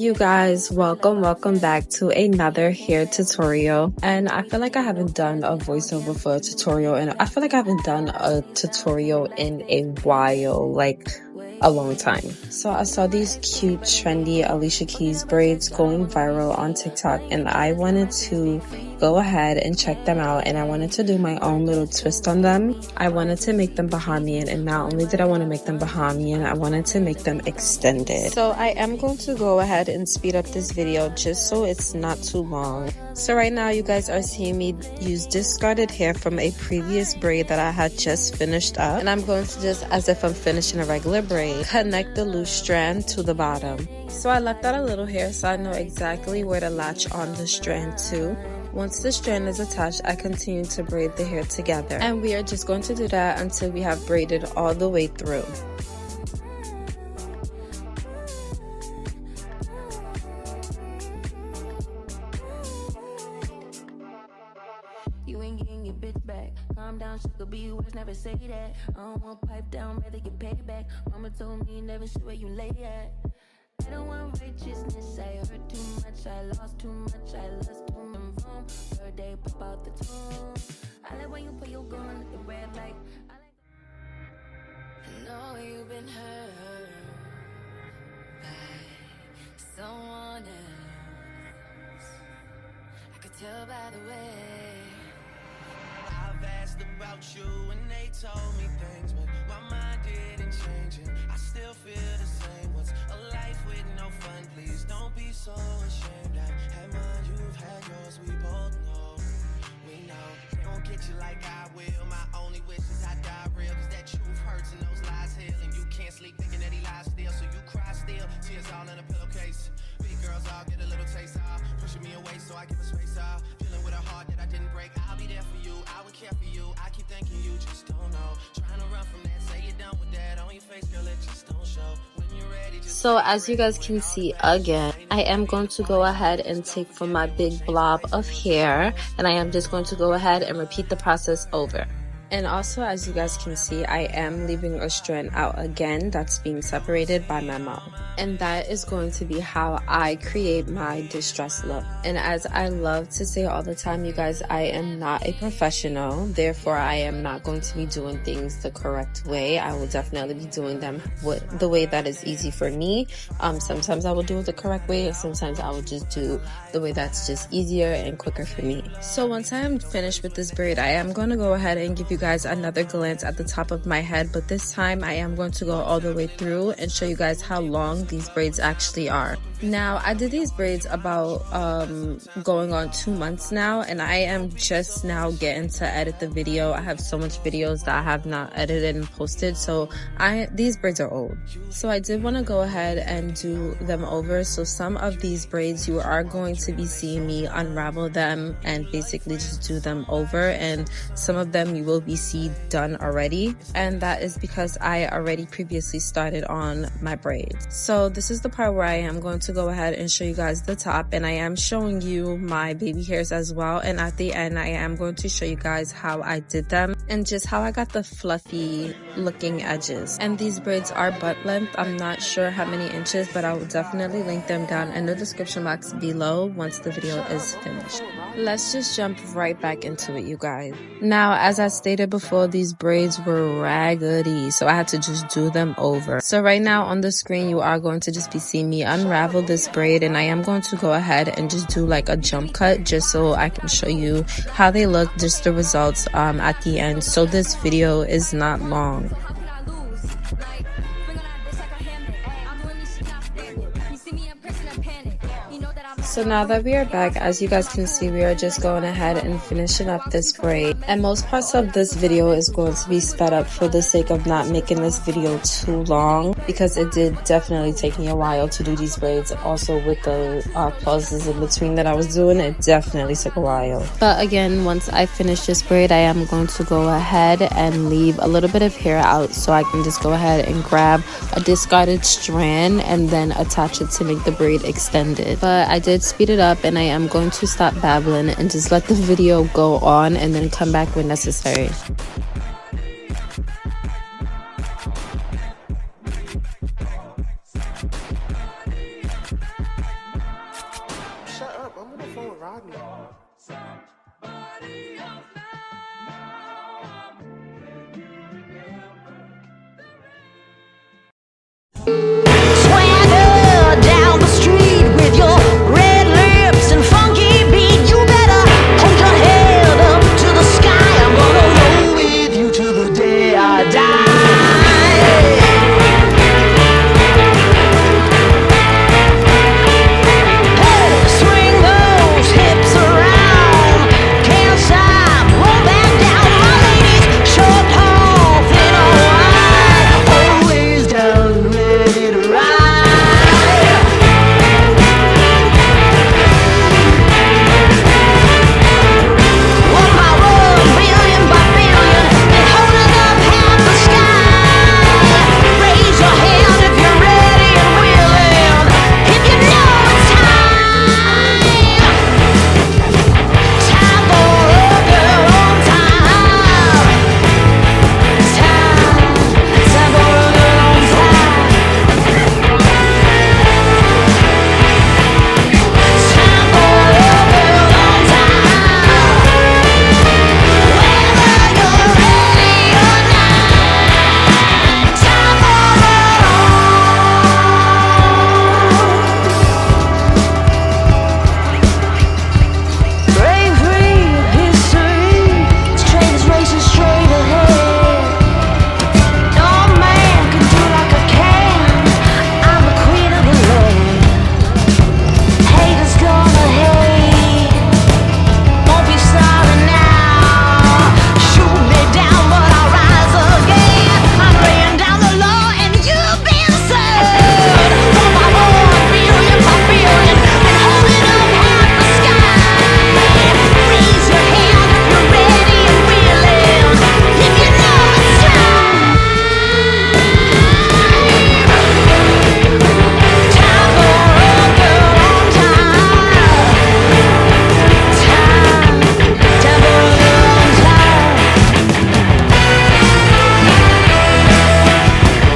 you guys, welcome back to another hair tutorial. And I feel like I haven't done a voiceover for a tutorial, and I feel like I haven't done a tutorial in a while, like a long time. So I saw these cute trendy Alicia Keys braids going viral on TikTok, and I wanted to go ahead and check them out, and I wanted to do my own little twist on them. I wanted to make them Bahamian, and not only did I want to make them Bahamian, I wanted to make them extended. So I am going to go ahead and speed up this video just so it's not too long. So right now you guys are seeing me use discarded hair from a previous braid that I had just finished up, and I'm going to just, as if I'm finishing a regular braid, connect the loose strand to the bottom. So I left out a little hair so I know exactly where to latch on the strand to. Once the strand is attached, I continue to braid the hair together, and we are just going to do that until we have braided all the way through. You ain't getting your bitch back. Calm down, she could be worse, never say that. I don't want pipe down, rather get paid back. Mama told me never see where you lay at. I don't want righteousness, I hurt too much, I lost too much, I lost too much room. Third day, pop out the tomb. I like when you put your gun at the red light. I know you've been hurt by someone else. I could tell by the way I've asked about you and they told me things, but my mind didn't change and I still feel the same. What's a life with no fun? Please don't be so ashamed. I had mine, you've had yours, we both know. We know they won't get you like I will. My only wish is I die real, cause that truth hurts and those lies heal. And you can't sleep thinking that he lies still, so you cry still. Tears all in a pillowcase. Big girls all get a little taste off, pushing me away so I give a space off. Dealing with a heart that I didn't break. I'll be there for you, I would care for you. I keep thinking you just don't know. Trying to run from that, say you're done with that. On your face, girl, it just don't show. When you're ready, just so as you guys can see, again, I am going to go ahead and take from my big blob of hair, and I am just going to go ahead and repeat the process over. And also, as you guys can see, I am leaving a strand out again that's being separated by my mom. And that is going to be how I create my distressed look. And as I love to say all the time, you guys, I am not a professional. Therefore, I am not going to be doing things the correct way. I will definitely be doing them the way that is easy for me. Sometimes I will do it the correct way, and sometimes I will just do the way that's just easier and quicker for me. So once I am finished with this braid, I am going to go ahead and give you guys another glance at the top of my head, but this time I am going to go all the way through and show you guys how long these braids actually are. Now, I did these braids about going on 2 months now, and I am just now getting to edit the video. I have so much videos that I have not edited and posted, so these braids are old. So I did want to go ahead and do them over. So some of these braids you are going to be seeing me unravel them and basically just do them over, and some of them you will be see done already, and that is because I already previously started on my braids. So this is the part where I am going to go ahead and show you guys the top, and I am showing you my baby hairs as well, and at the end I am going to show you guys how I did them and just how I got the fluffy looking edges. And these braids are butt length. I'm not sure how many inches, but I will definitely link them down in the description box below once the video is finished. Let's just jump right back into it, you guys. Now, as I stated before, these braids were raggedy, so I had to just do them over. So right now on the screen you are going to just be seeing me unravel this braid, and I am going to go ahead and just do like a jump cut just so I can show you how they look, just the results at the end, so this video is not long. So now that we are back, as you guys can see, we are just going ahead and finishing up this braid. And most parts of this video is going to be sped up for the sake of not making this video too long, because it did definitely take me a while to do these braids. Also with the pauses in between that I was doing, it definitely took a while. But again, once I finish this braid, I am going to go ahead and leave a little bit of hair out so I can just go ahead and grab a discarded strand and then attach it to make the braid extended. But I did speed it up, and I am going to stop babbling and just let the video go on and then come back when necessary. Swagger down the street with your red lips and funky beat. You better hold your head up to the sky. I'm gonna roll with you till the day I die. Hey, swing those hips around. Can't stop, roll back down. My ladies, short, tall, thin or wide, always down, ready to ride. One by one, billion by billion, and holding up half the sky. Raise your hand if you're ready and willing. If you know it's time. Time for a girl on time. Time for a girl on time. Time for a girl on time. Whether you're ready or not. Time for break free of history. Trains racing straight ahead. No man can do like I can. I'm the queen of the land. Haters gonna hate. Won't be sorry now. Shoot me down, but I'll rise again. I'm laying down the law, and you've been served. One by one, billion by billion, and holding up half the sky. Raise your hand if you're ready and willing. If you know it's time. Time for a girl on time. Time for a girl on time. Time for a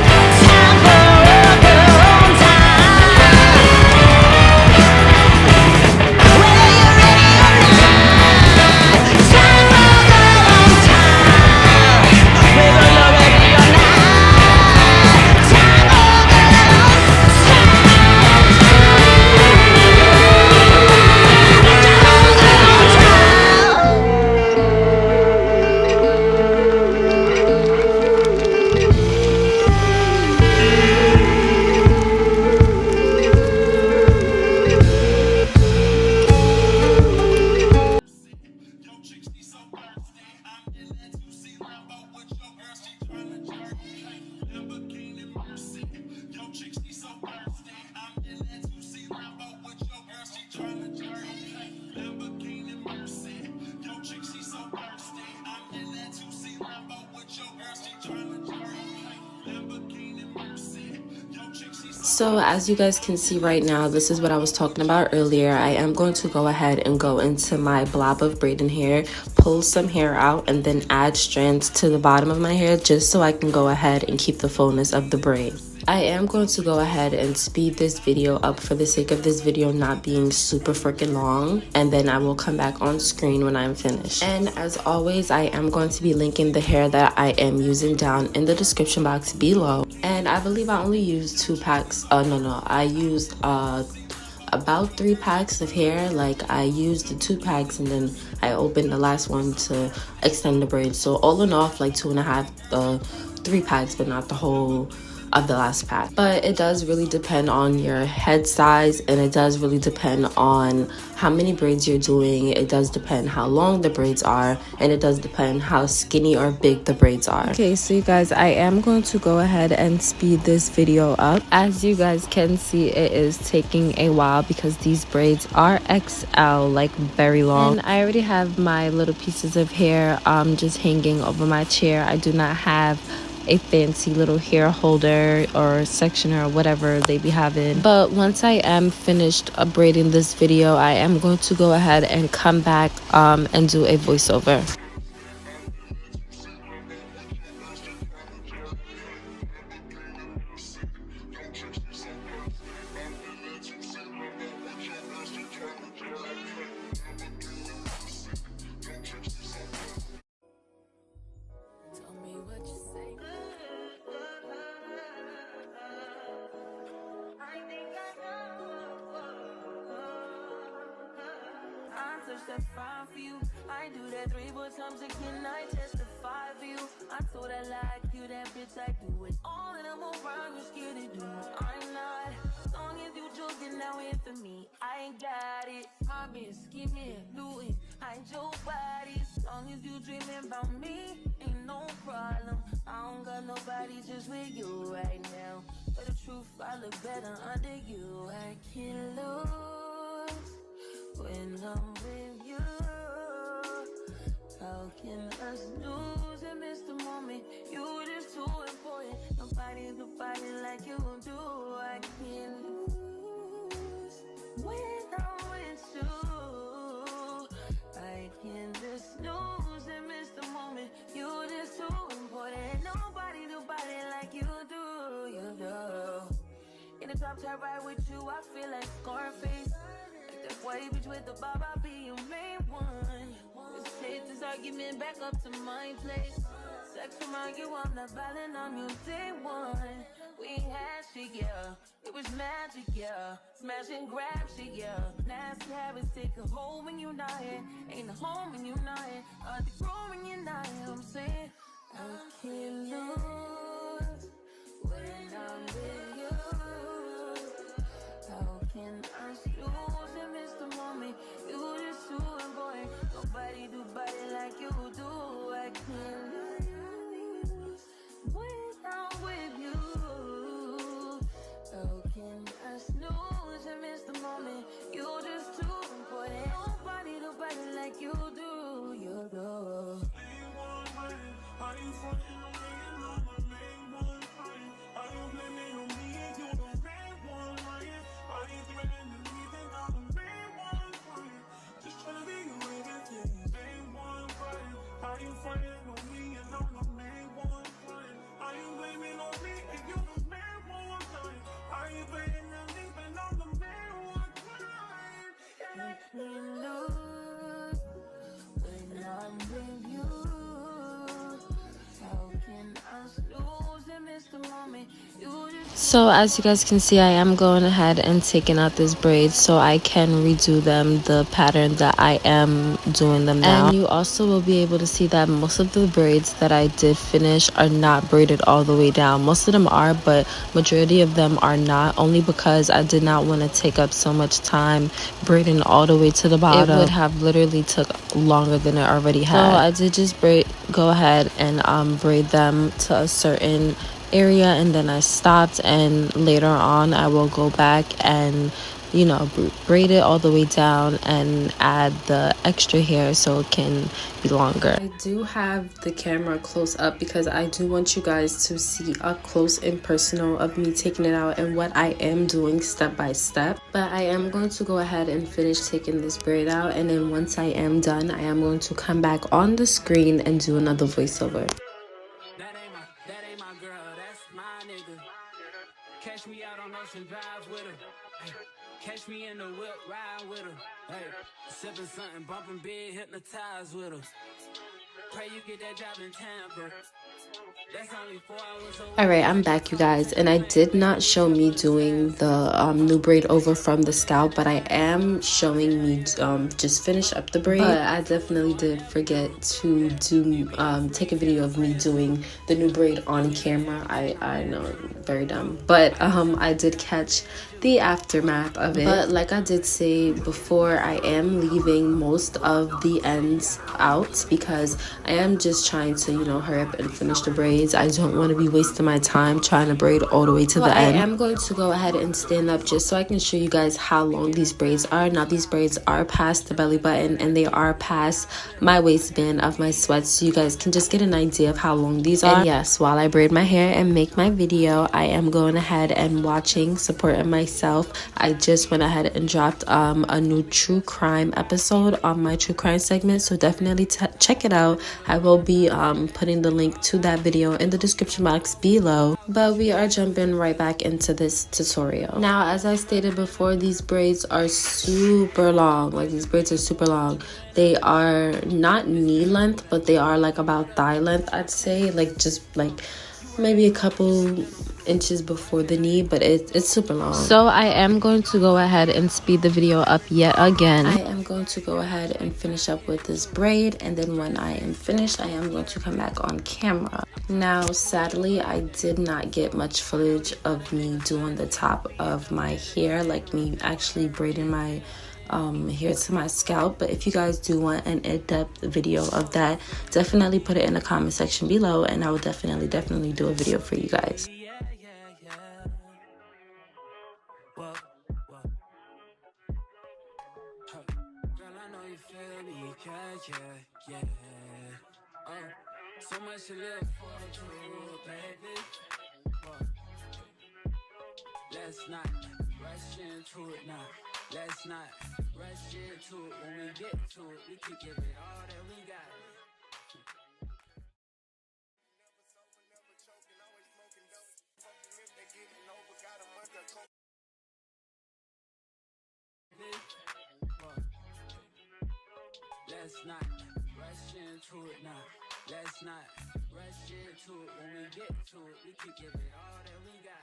girl on time. Whether you're ready or not. Time for a girl on time. Whether you're ready or not. Time for a girl on So as you guys can see right now, this is what I was talking about earlier. I am going to go ahead and go into my blob of braiding hair, pull some hair out, and then add strands to the bottom of my hair just so I can go ahead and keep the fullness of the braid. I am going to go ahead and speed this video up for the sake of this video not being super freaking long, and then I will come back on screen when I'm finished. And as always, I am going to be linking the hair that I am using down in the description box below. And I believe I only used 2 packs. I used about 3 packs of hair. Like, I used the 2 packs and then I opened the last one to extend the braids. So all in all, like 2.5 3 packs, but not the whole of the last pack. But it does really depend on your head size, and it does really depend on how many braids you're doing. It does depend how long the braids are, and it does depend how skinny or big the braids are. Okay, so you guys, I am going to go ahead and speed this video up. As you guys can see, it is taking a while because these braids are XL, like very long. And I already have my little pieces of hair just hanging over my chair. I do not have a fancy little hair holder or sectioner or whatever they be having. But once I am finished braiding this video, I am going to go ahead and come back and do a voiceover. touch that fine for you. I do that 3-4 times again, I testify for you. I told I like you, that bitch, I do it all, and I'm around, you're scared to do it. I'm not, as long as you joking now in for me, I ain't got it. Mobbing, scheming, looting, hide your body. As long as you dreaming about me, ain't no problem. I don't got nobody just with you right now. But the truth, I look better under you. I can't lose when I'm with you. How can us lose and miss the moment? You just too important. Nobody do body like you do. I can't lose when I'm with you. I can just lose and miss the moment. You just too important. Nobody do body like you do. You do. In the top tier ride with you, I feel like Scarface. Like that white bitch with the bob, I'll be your main one. Let's take this argument back up to my place. Sex around you, I'm not violent on you day one. We had shit, yeah. It was magic, yeah. Smash and grab shit, yeah. Nasty habits take a hold when you're not here. Ain't a home when you're not here. Are they grown when you're not here? I'm saying I can't lose when I'm with you. How can I lose and miss the moment? You just too important. Nobody do body like you do. I can't lose when I'm with you. How can I snooze and miss the moment? You just too important. Nobody do body like you do. You do. Are you fucking on me and I'm the main one crying? Are you blaming on me and you the main one lying? Are you threatening me then I'm the main one crying? Just tryna be you everything, main one crying. Are you fighting on me and I'm the main one crying? Are you blaming on me and you the main one crying? Are you blaming on me and I'm the main one crying? I can't lose when I'm with you. So as you guys can see, I am going ahead and taking out this braid so I can redo them the pattern that I am doing them now. And you also will be able to see that most of the braids that I did finish are not braided all the way down. Most of them are, but majority of them are not, only because I did not want to take up so much time braiding all the way to the bottom. It would have literally took longer than it already had. So I did just go ahead and braid them to a certain area, and then I stopped, and later on I will go back and braid it all the way down and add the extra hair so it can be longer. I do have the camera close up because I do want you guys to see up close and personal of me taking it out and what I am doing step by step. But I am going to go ahead and finish taking this braid out, and then once I am done, I am going to come back on the screen and do another voiceover. Catch me out on Ocean Drive with her. Hey, catch me in the whip, ride with her. Hey, sipping something, bumping big, hypnotized with her. Pray you get that job in Tampa. That's only 4 hours away. Alright, I'm back, you guys, and I did not show me doing the new braid over from the scalp, but I am showing me just finish up the braid. But I definitely did forget to do take a video of me doing the new braid on camera. I know, very dumb, but I did catch the aftermath of it. But like I did say before, I am leaving most of the ends out because I am just trying to hurry up and finish the braids. I don't want to be wasting my time trying to braid all the way to the end. I am going to go ahead and stand up just so I can show you guys how long these braids are. Now these braids are past the belly button and they are past my waistband of my sweats, so you guys can just get an idea of how long these are. And yes, while I braid my hair and make my video, I am going ahead and supporting myself. I just went ahead and dropped a new true crime episode on my true crime segment, so definitely check it out. I will be putting the link to that video in the description box below. But we are jumping right back into this tutorial. Now, as I stated before, these braids are super long. Like, these braids are super long. They are not knee length, but they are like about thigh length, I'd say. Like, just like maybe a couple inches before the knee, but it's super long. So I am going to go ahead and speed the video up yet again. I am am going to go ahead and finish up with this braid, and then when I am finished, I am going to come back on camera. Now, sadly, I did not get much footage of me doing the top of my hair, like me actually braiding my hair to my scalp. But if you guys do want an in-depth video of that, definitely put it in the comment section below, and I will definitely do a video for you guys. So much to live for, baby. Let's not rush into it now. Let's not rush into it. When we get to it, we can give it all that we got. Let's not rush into it now. Let's not rush into it. When we get to it, we can give it all that we got.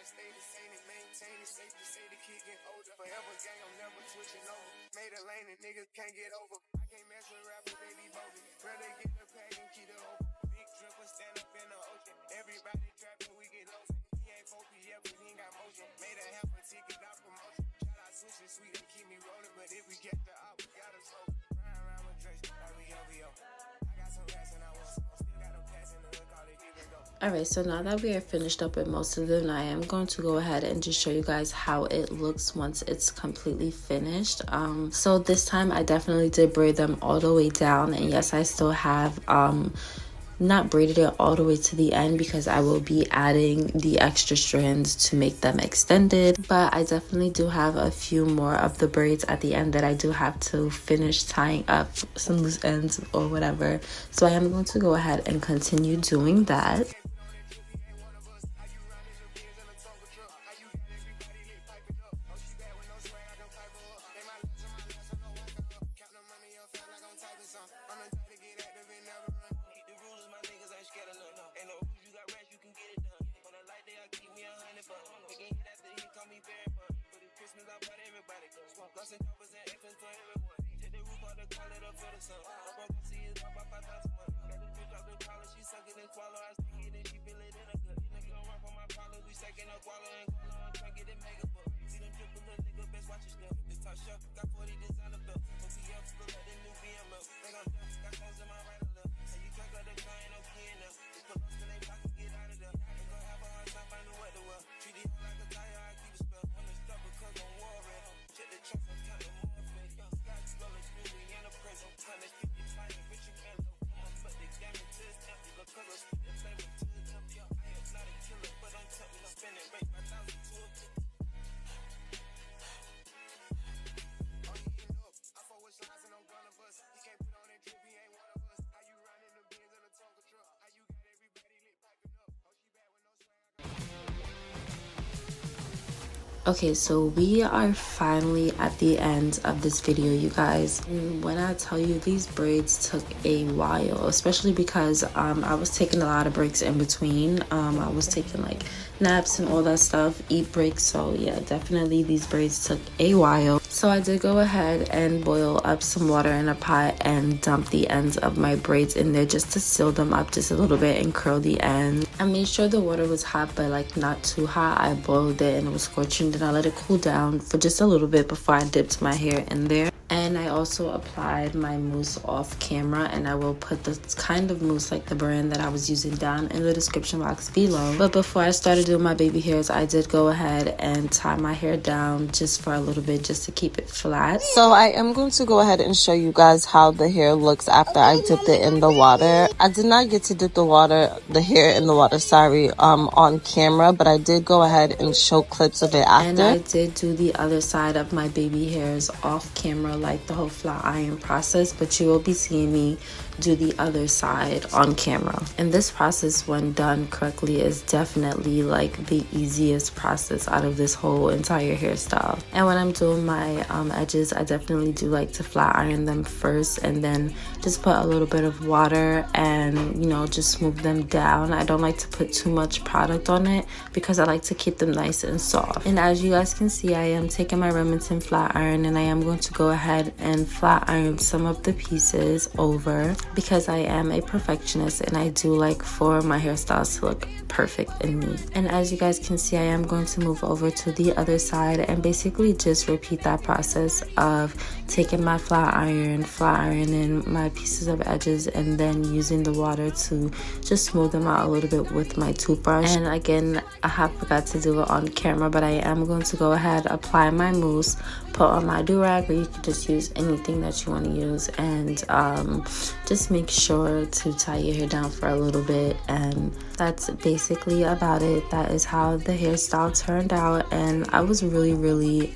Stay the same and maintain it. Safe to say the kid get older. Forever gang, I'm never switching over. Made a lane and niggas can't get over. I can't mess with rappers, they be bogus. Rather get the pack and keep it open. Big dripper stand up in the ocean. Everybody trapping, we get lost. He ain't focused yet, but he ain't got motion. Made a half a ticket out promotion. Shout out sushi sweet and keep me rolling. But if we get the op, we gotta slow. Ryan around with Drake, like we OVO. I got some rats and I want some. Still got them pass in the hood, call it give and go. Alright, so now that we are finished up with most of them, I am going to go ahead and just show you guys how it looks once it's completely finished. So this time I definitely did braid them all the way down, and yes, I still have not braided it all the way to the end because I will be adding the extra strands to make them extended. But I definitely do have a few more of the braids at the end that I do have to finish tying up some loose ends or whatever. So I am going to go ahead and continue doing that. Okay, so we are finally at the end of this video, you guys. And when I tell you, these braids took a while, especially because I was taking a lot of breaks in between. I was taking like naps and all that stuff, eat breaks. So yeah, definitely these braids took a while. So I did go ahead and boil up some water in a pot and dump the ends of my braids in there just to seal them up just a little bit and curl the ends. I made sure the water was hot, but like not too hot. I boiled it and it was scorching. Then I let it cool down for just a little bit before I dipped my hair in there. And I also applied my mousse off camera, and I will put the kind of mousse like the brand that I was using down in the description box below. But before I started doing my baby hairs, I did go ahead and tie my hair down just for a little bit, just to keep it flat. So I am going to go ahead and show you guys how the hair looks after I dipped it in the water. I did not get to dip the hair in the water, on camera, but I did go ahead and show clips of it after. And I did do the other side of my baby hairs off camera, like the whole flat iron process, but you will be seeing me do the other side on camera. And this process, when done correctly, is definitely like the easiest process out of this whole entire hairstyle. And when I'm doing my edges, I definitely do like to flat iron them first and then just put a little bit of water and, you know, just smooth them down. I don't like to put too much product on it because I like to keep them nice and soft. And as you guys can see, I am taking my Remington flat iron and I am going to go ahead and flat iron some of the pieces over because I am a perfectionist and I do like for my hairstyles to look perfect and neat. And as you guys can see, I am going to move over to the other side and basically just repeat that process of taking my flat iron, flat ironing my pieces of edges, and then using the water to just smooth them out a little bit with my toothbrush. And again, I have forgot to do it on camera, but I am going to go ahead, apply my mousse, put on my do-rag, or you can just use anything that you want to use, and just make sure to tie your hair down for a little bit. And that's basically about it. That is how the hairstyle turned out, and I was really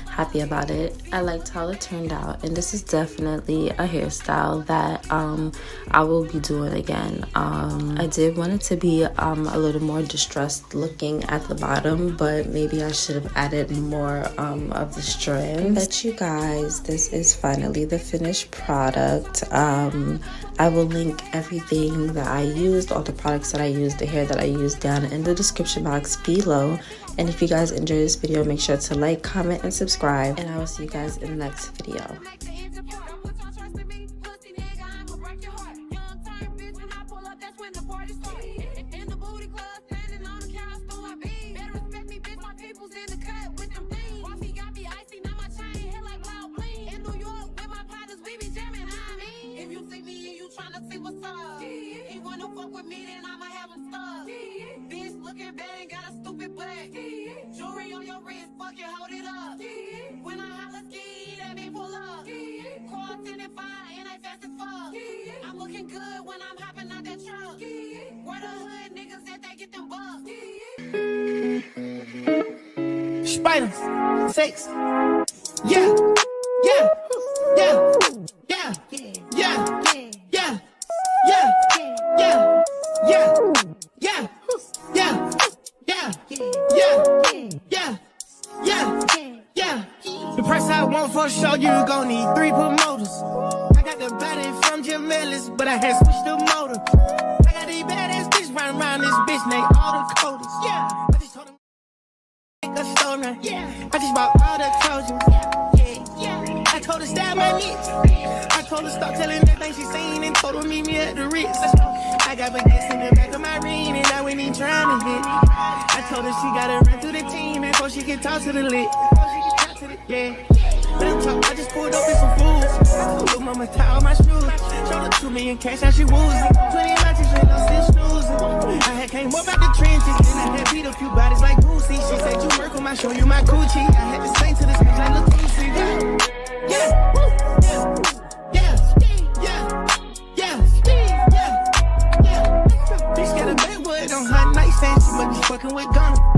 happy about it. I liked how it turned out, and this is definitely a hairstyle that I will be doing again. I did want it to be a little more distressed looking at the bottom, but maybe I should have added more of the strands. But you guys, this is finally the finished product. I will link everything that I used, all the products that I used, the hair that I used, down in the description box below. And if you guys enjoyed this video, make sure to like, comment, and subscribe. And I will see you guys in the next video. With me, then I'ma have him stuck. Bitch looking bad and got a stupid butt. Jewelry on your wrist, fuck it, hold it up. When I holla ski, that mean pull up. Car 10 and 5, and I fast as fuck. I'm looking good when I'm hopping out that truck. Where the hood niggas at, they get them bucks. Spiders, sex, yeah, yeah, yeah, yeah, yeah, yeah, yeah. Yeah, yeah, yeah, yeah, yeah, yeah, yeah, yeah. The price I want for sure, you gon' need 3 promoters. I got the body from Jim Ellis, but I had switched the motor. I got these badass bitches running around this bitch, named all the coders. Yeah, I just told them a stoner. Yeah, I just bought all the Trojans. Yeah, I told her stab my knee. I told her stop telling everything she seen and told her meet me at the Ritz. I got baguettes in the back of my ring and I ain't even trying to hit. I told her she gotta run through the team before she can talk to the lit. Yeah, I just pulled up with some fools. I told her mama tie all my shoes. Showed her 2 million cash, now she woozy. 20 matches, straight lost in snoozing. I had came up out the trenches, then I had beat a few bodies like Boosie. She said you work on my show, you my coochie. I had to sing to the stage like the Lucy. Yeah, yeah, yeah, yeah, yeah. Bitch got a backwood on her nightstand, she must be fucking with Gunna.